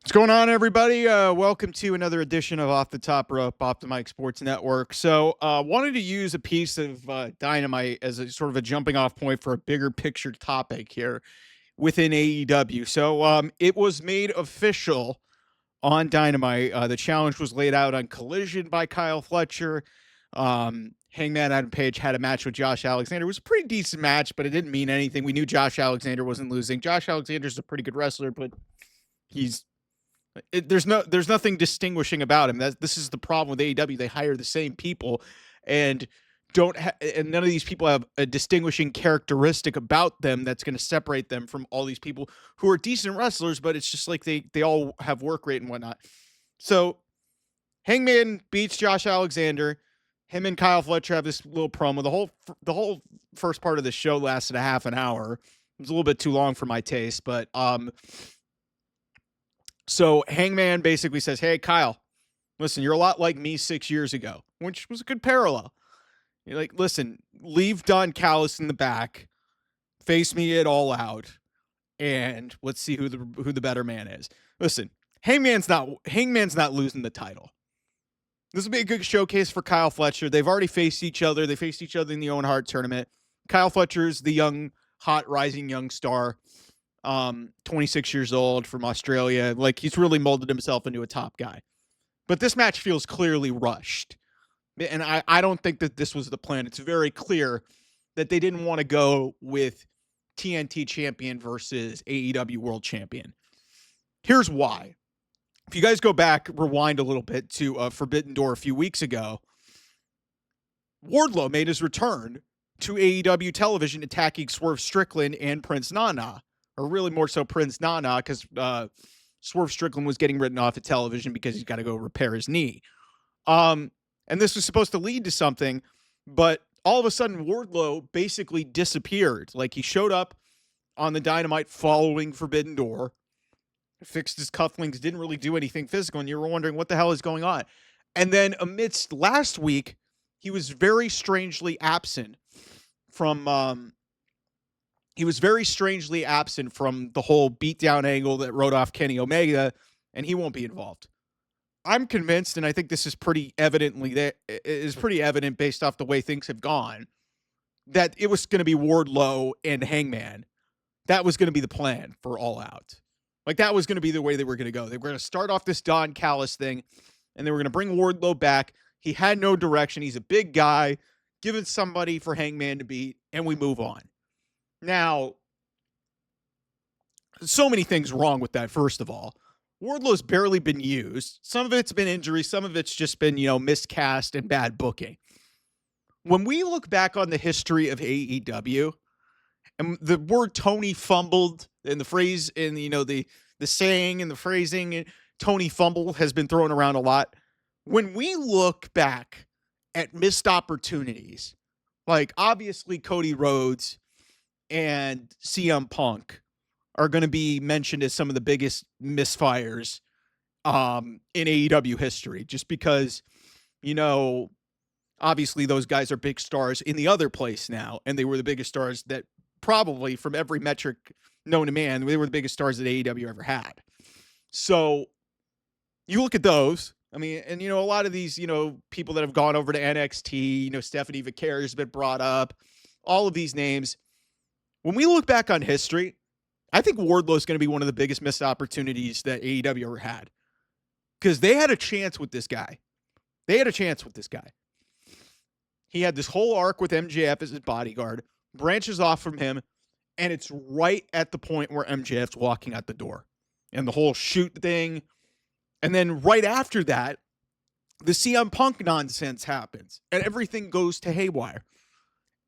What's going on, everybody? Welcome to another edition of Off the Top Rope, Off the Mic Sports Network. So, wanted to use a piece of Dynamite as a sort of a jumping off point for a bigger picture topic here within AEW. So, it was made official on Dynamite. The challenge was laid out on Collision by Kyle Fletcher. Hangman Adam Page had a match with Josh Alexander. It was a pretty decent match, but it didn't mean anything. We knew Josh Alexander wasn't losing. Josh Alexander's a pretty good wrestler, but there's nothing distinguishing about him. This is the problem with AEW. They hire the same people, and and none of these people have a distinguishing characteristic about them that's going to separate them from all these people who are decent wrestlers. But it's just like they all have work rate and whatnot. So Hangman beats Josh Alexander. Him and Kyle Fletcher have this little promo. The whole first part of the show lasted a half an hour. It was a little bit too long for my taste, but So Hangman basically says, hey, Kyle, listen, you're a lot like me 6 years ago, which was a good parallel. You're like, listen, leave Don Callis in the back, face me it all out, and let's see who the better man is. Listen, Hangman's not losing the title. This will be a good showcase for Kyle Fletcher. They've already faced each other. They faced each other in the Owen Hart tournament. Kyle Fletcher's the young, hot, rising young star. 26 years old from Australia. Like, he's really molded himself into a top guy. But this match feels clearly rushed. And I don't think that this was the plan. It's very clear that they didn't want to go with TNT champion versus AEW World Champion. Here's why. If you guys go back, rewind a little bit to Forbidden Door a few weeks ago, Wardlow made his return to AEW television attacking Swerve Strickland and Prince Nana. Or really more so Prince Nana, because Swerve Strickland was getting written off of television because he's got to go repair his knee. And this was supposed to lead to something, but all of a sudden Wardlow basically disappeared. Like, he showed up on the Dynamite following Forbidden Door, fixed his cufflinks, didn't really do anything physical, and you were wondering what the hell is going on. And then amidst last week, he was very strangely absent from the whole beatdown angle that wrote off Kenny Omega, and he won't be involved. I'm convinced, and I think this is pretty evident based off the way things have gone, that it was going to be Wardlow and Hangman. That was going to be the plan for All Out. Like, that was going to be the way they were going to go. They were going to start off this Don Callis thing, and they were going to bring Wardlow back. He had no direction. He's a big guy. Give it somebody for Hangman to beat, and we move on. Now, so many things wrong with that, first of all. Wardlow's barely been used. Some of it's been injury. Some of it's just been, miscast and bad booking. When we look back on the history of AEW, and the word Tony fumbled, and the phrase, and, the saying and the phrasing, Tony fumble has been thrown around a lot. When we look back at missed opportunities, like obviously Cody Rhodes and CM Punk are going to be mentioned as some of the biggest misfires in AEW history, just because, obviously those guys are big stars in the other place now, and they were the biggest stars that probably, from every metric known to man, they were the biggest stars that AEW ever had. So you look at those, and a lot of these, people that have gone over to NXT, Stephanie Vaquer has been brought up, all of these names. When we look back on history, I think Wardlow is going to be one of the biggest missed opportunities that AEW ever had, because they had a chance with this guy. He had this whole arc with MJF as his bodyguard, branches off from him, and it's right at the point where MJF's walking out the door, and the whole shoot thing. And then right after that, the CM Punk nonsense happens, and everything goes to haywire.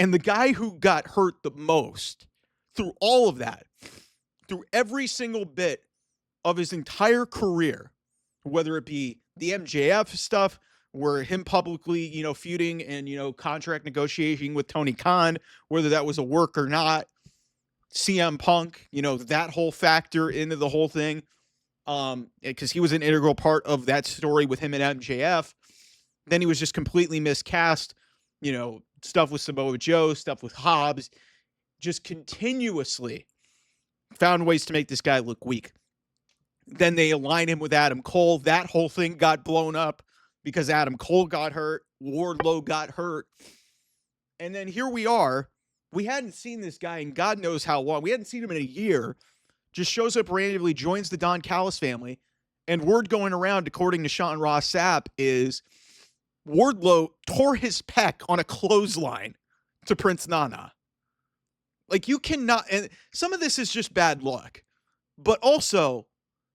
And the guy who got hurt the most through all of that, through every single bit of his entire career, whether it be the MJF stuff, where him publicly, feuding and, contract negotiating with Tony Khan, whether that was a work or not, CM Punk, that whole factor into the whole thing, because he was an integral part of that story with him and MJF. Then he was just completely miscast, stuff with Samoa Joe, stuff with Hobbs, just continuously found ways to make this guy look weak. Then they align him with Adam Cole. That whole thing got blown up because Adam Cole got hurt. Wardlow got hurt. And then here we are. We hadn't seen this guy in God knows how long. We hadn't seen him in a year. Just shows up randomly, joins the Don Callis family. And word going around, according to Sean Ross Sapp, is Wardlow tore his pec on a clothesline to Prince Nana. Like, you cannot, and some of this is just bad luck. But also,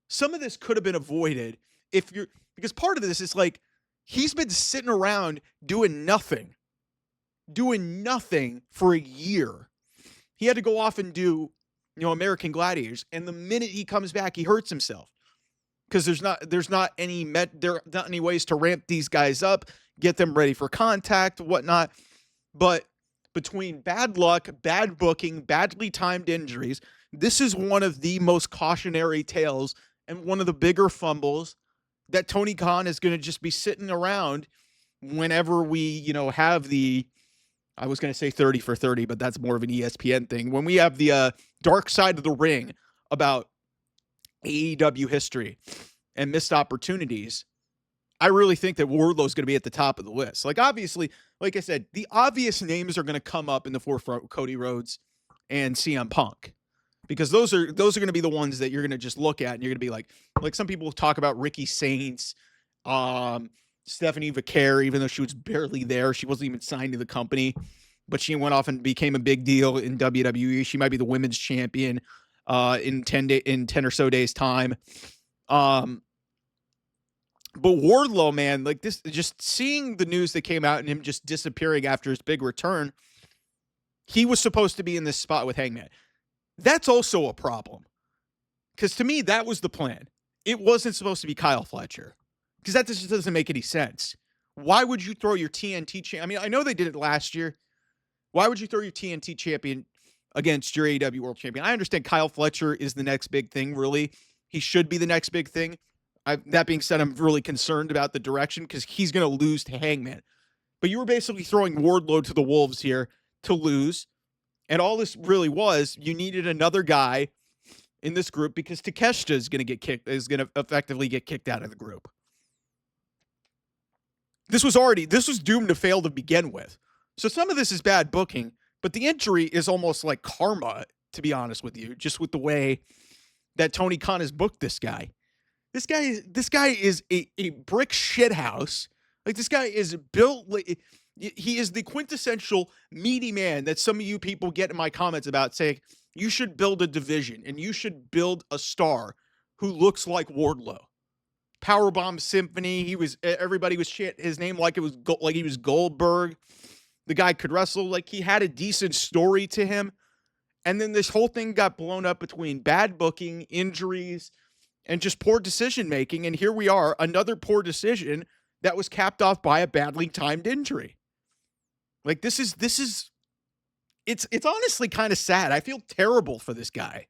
some of this could have been avoided because part of this is like, he's been sitting around doing nothing for a year. He had to go off and do, American Gladiators. And the minute he comes back, he hurts himself because there's not any ways to ramp these guys up, get them ready for contact, whatnot. But between bad luck, bad booking, badly timed injuries, this is one of the most cautionary tales and one of the bigger fumbles that Tony Khan is going to just be sitting around whenever we, have the, I was going to say 30 for 30, but that's more of an ESPN thing. When we have the dark side of the ring about AEW history and missed opportunities, I really think that Wardlow is going to be at the top of the list. Like, obviously, like I said, the obvious names are going to come up in the forefront with Cody Rhodes and CM Punk, because those are going to be the ones that you're going to just look at and you're going to be like some people talk about Ricky Saints, Stephanie Vaquer, even though she was barely there. She wasn't even signed to the company, but she went off and became a big deal in WWE. She might be the women's champion in 10 or so days time. But Wardlow, man, like this, just seeing the news that came out and him just disappearing after his big return, he was supposed to be in this spot with Hangman. That's also a problem. Because to me, that was the plan. It wasn't supposed to be Kyle Fletcher. Because that just doesn't make any sense. Why would you throw your TNT champion? I mean, I know they did it last year. Why would you throw your TNT champion against your AEW World Champion? I understand Kyle Fletcher is the next big thing, really. He should be the next big thing. That being said, I'm really concerned about the direction because he's going to lose to Hangman. But you were basically throwing Wardlow to the wolves here to lose. And all this really was, you needed another guy in this group because Takeshita is going to effectively get kicked out of the group. This was doomed to fail to begin with. So some of this is bad booking, but the injury is almost like karma, to be honest with you, just with the way that Tony Khan has booked this guy. This guy is a brick shithouse. Like, this guy is built like, he is the quintessential meaty man that some of you people get in my comments about, saying you should build a division and you should build a star who looks like Wardlow. Powerbomb Symphony. Everybody was shit his name like he was Goldberg. The guy could wrestle. Like, he had a decent story to him. And then this whole thing got blown up between bad booking, injuries, and just poor decision making. And here we are, another poor decision that was capped off by a badly timed injury. Like, it's honestly kind of sad. I feel terrible for this guy.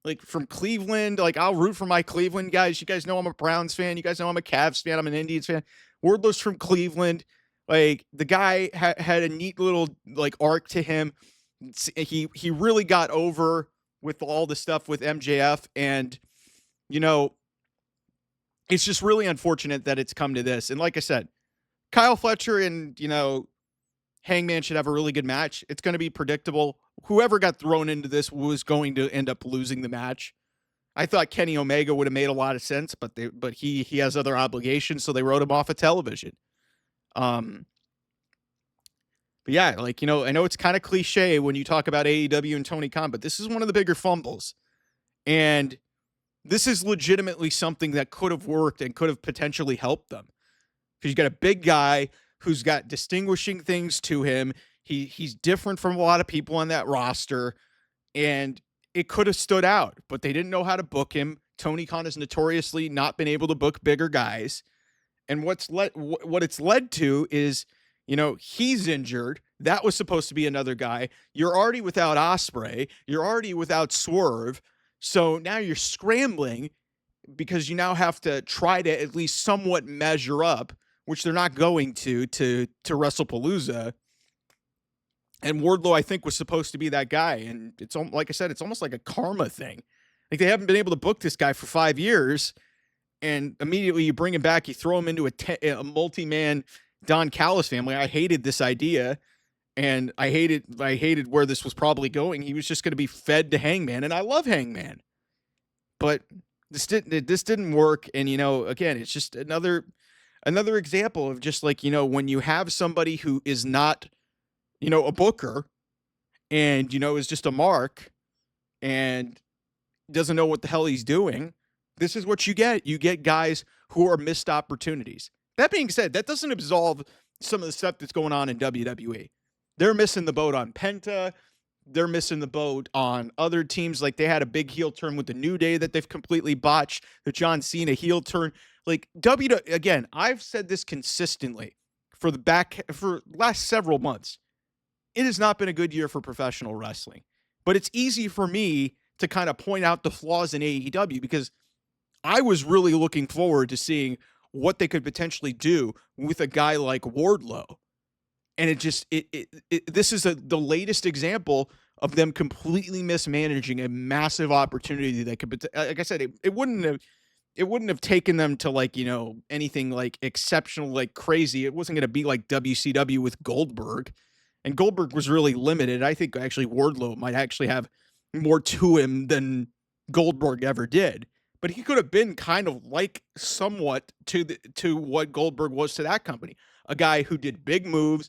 Like, from Cleveland, like, I'll root for my Cleveland guys. You guys know I'm a Browns fan. You guys know I'm a Cavs fan. I'm an Indians fan. Wardlow's from Cleveland. Like, the guy had a neat little, like, arc to him. He really got over with all the stuff with MJF, and it's just really unfortunate that it's come to this. And like I said, Kyle Fletcher and, Hangman should have a really good match. It's going to be predictable. Whoever got thrown into this was going to end up losing the match. I thought Kenny Omega would have made a lot of sense, but he has other obligations, so they wrote him off of television. But yeah, like, I know it's kind of cliche when you talk about AEW and Tony Khan, but this is one of the bigger fumbles. And this is legitimately something that could have worked and could have potentially helped them. Because you got a big guy who's got distinguishing things to him. He's different from a lot of people on that roster, and it could have stood out, but they didn't know how to book him. Tony Khan has notoriously not been able to book bigger guys. And what it's led to is, he's injured. That was supposed to be another guy. You're already without Ospreay. You're already without Swerve. So now you're scrambling because you now have to try to at least somewhat measure up, which they're not going to WrestlePalooza. And Wardlow, I think, was supposed to be that guy. And it's like I said, it's almost like a karma thing. Like, they haven't been able to book this guy for 5 years, and immediately you bring him back, you throw him into a multi-man Don Callis family. I hated this idea, and I hated where this was probably going. He was just going to be fed to Hangman, and I love Hangman. But this didn't work, and again, it's just another example of just like, when you have somebody who is not, a booker, and is just a mark and doesn't know what the hell he's doing. This is what you get. You get guys who are missed opportunities. That being said, that doesn't absolve some of the stuff that's going on in WWE. They're missing the boat on Penta. They're missing the boat on other teams. Like, they had a big heel turn with the New Day that they've completely botched. The John Cena heel turn. Like, again, I've said this consistently for last several months. It has not been a good year for professional wrestling. But it's easy for me to kind of point out the flaws in AEW because I was really looking forward to seeing what they could potentially do with a guy like Wardlow. And this is the latest example of them completely mismanaging a massive opportunity that could, like I said, it wouldn't have taken them to, like, anything like exceptional, like crazy. It wasn't going to be like WCW with Goldberg, and Goldberg was really limited. I think actually Wardlow might actually have more to him than Goldberg ever did, but he could have been kind of like somewhat to what Goldberg was to that company, a guy who did big moves,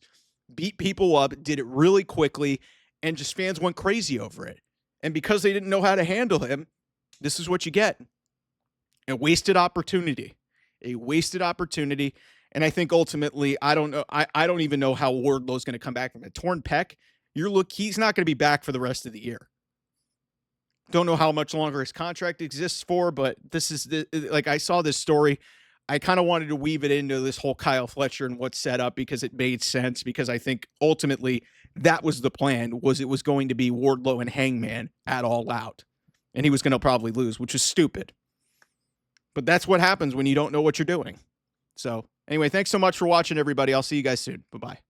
beat people up, did it really quickly, and just fans went crazy over it. And because they didn't know how to handle him, this is what you get. A wasted opportunity. And I think ultimately, I don't know. I don't even know how Wardlow's going to come back from a torn pec. He's not going to be back for the rest of the year. Don't know how much longer his contract exists for, but this is like, I saw this story. I kind of wanted to weave it into this whole Kyle Fletcher and what's set up because it made sense, because I think ultimately that was the plan, it was going to be Wardlow and Hangman at All Out, and he was going to probably lose, which is stupid. But that's what happens when you don't know what you're doing. So anyway, thanks so much for watching, everybody. I'll see you guys soon. Bye-bye.